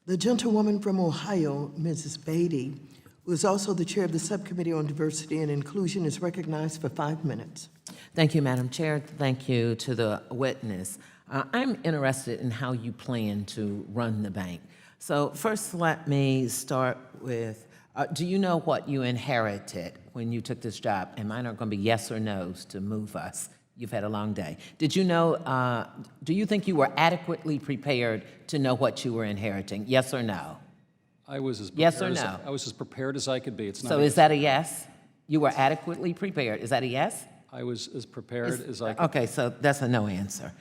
The gentlewoman from Ohio, Mrs. Beatty, who is also the chair of the Subcommittee on Diversity and Inclusion, is recognized for 5 minutes. Thank you, Madam Chair. Thank you to the witness. I'm interested in how you plan to run the bank. So first, let me start with, do you know what you inherited when you took this job? And mine are going to be yes or no's to move us. You've had a long day. Did you know, do you think you were adequately prepared to know what you were inheriting? Yes or no? I was as prepared Yes or no? I was as prepared as I could be. It's not. So is that a yes? You were adequately prepared. Is that a yes? I was as prepared as I could. Okay, so that's a no answer.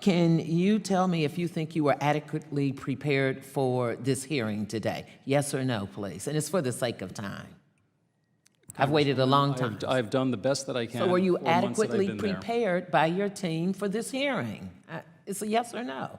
Can you tell me if you think you were adequately prepared for this hearing today? Yes or no, please? And it's for the sake of time. I've waited a long time. I've done the best that I can. So were you 4 months that I've adequately been there. prepared by your team for this hearing? It's a yes or no.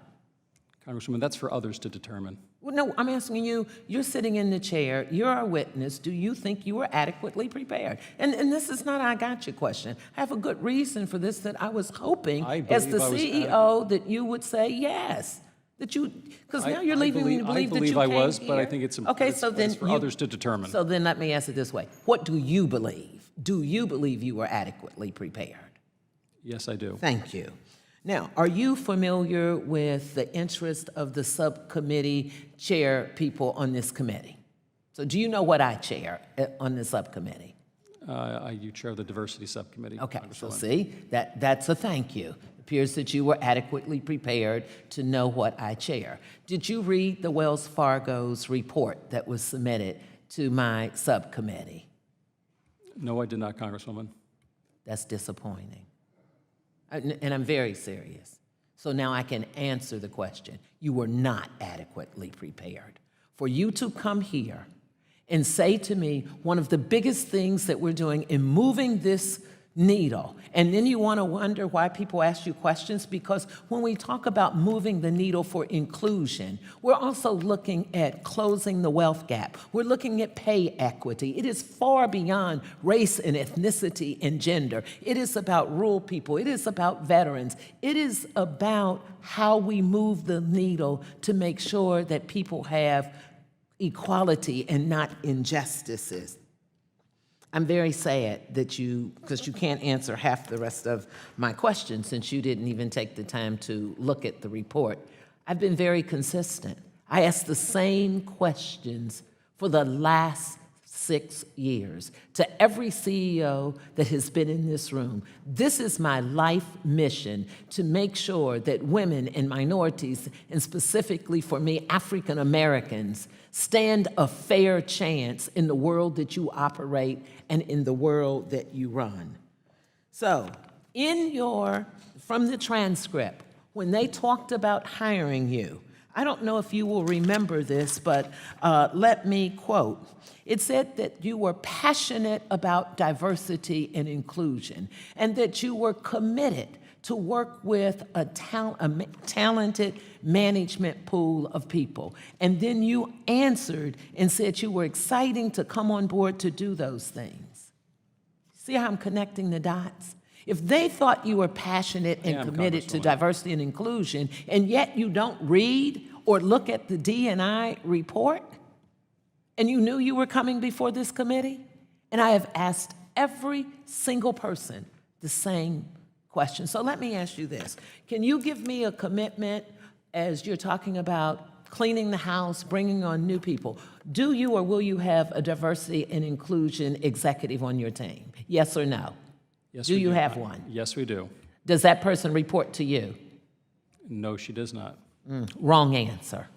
Congresswoman, that's for others to determine. Well, no, I'm asking you, you're sitting in the chair, you're a witness, do you think you were adequately prepared? And this is not a gotcha question. I have a good reason for this that I was hoping, as the CEO, that you would say yes. That you, because now you're leaving me to believe that you came I believe I was, here. but I think it's okay, so then for others to determine. So then let me ask it this way. What do you believe? Do you believe you were adequately prepared? Yes, I do. Thank you. Now, are you familiar with the interest of the subcommittee chair people on this committee? So do you know what I chair on the subcommittee? You chair the diversity subcommittee. Okay, so see, that's a thank you. It appears that you were adequately prepared to know what I chair. Did you read the Wells Fargo's report that was submitted to my subcommittee? No, I did not, Congresswoman. That's disappointing. And I'm very serious. So now I can answer the question. You were not adequately prepared. For you to come here and say to me, one of the biggest things that we're doing in moving this needle, and then you want to wonder why people ask you questions, because when we talk about moving the needle for inclusion, we're also looking at closing the wealth gap. We're looking at pay equity. It is far beyond race and ethnicity and gender. It is about rural people. It is about veterans. It is about how we move the needle to make sure that people have equality and not injustices. I'm very sad that because you can't answer half the rest of my questions since you didn't even take the time to look at the report. I've been very consistent. I asked the same questions for the last 6 years to every CEO that has been in this room. This is my life mission, to make sure that women and minorities, and specifically for me, African Americans, stand a fair chance in the world that you operate and in the world that you run. So, from the transcript, when they talked about hiring you, I don't know if you will remember this, but let me quote. It said that you were passionate about diversity and inclusion, and that you were committed to work with a talented management pool of people. And then you answered and said you were excited to come on board to do those things. See how I'm connecting the dots? If they thought you were passionate and committed to diversity and inclusion, and yet you don't read or look at the D&I report, and you knew you were coming before this committee, and I have asked every single person the same question. So let me ask you this. Can you give me a commitment as you're talking about cleaning the house, bringing on new people? Do you or will you have a diversity and inclusion executive on your team? Yes or no? Yes, do we you do. have one? Yes, we do. Does that person report to you? No, she does not. Wrong answer.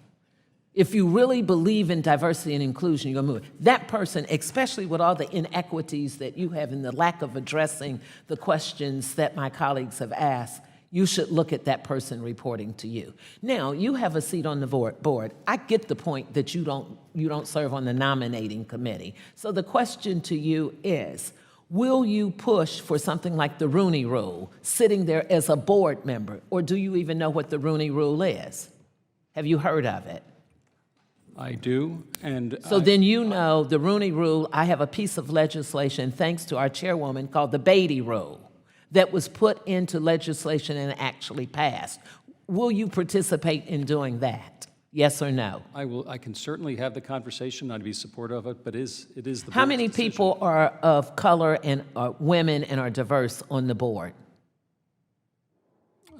If you really believe in diversity and inclusion, you're going to move it. That person, especially with all the inequities that you have and the lack of addressing the questions that my colleagues have asked, you should look at that person reporting to you. Now, you have a seat on the board. I get the point that you don't serve on the nominating committee. So the question to you is, will you push for something like the Rooney Rule, sitting there as a board member, or do you even know what the Rooney Rule is? Have you heard of it? I do, and so then you know the Rooney Rule. I have a piece of legislation, thanks to our chairwoman, called the Beatty Rule, that was put into legislation and actually passed. Will you participate in doing that? Yes or no? I can certainly have the conversation, I'd be supportive of it, but it is the board's How many decision. people are of color and are women and are diverse on the board?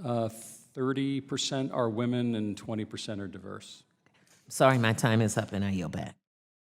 30% are women and 20% are diverse. Sorry, my time is up and I yield back.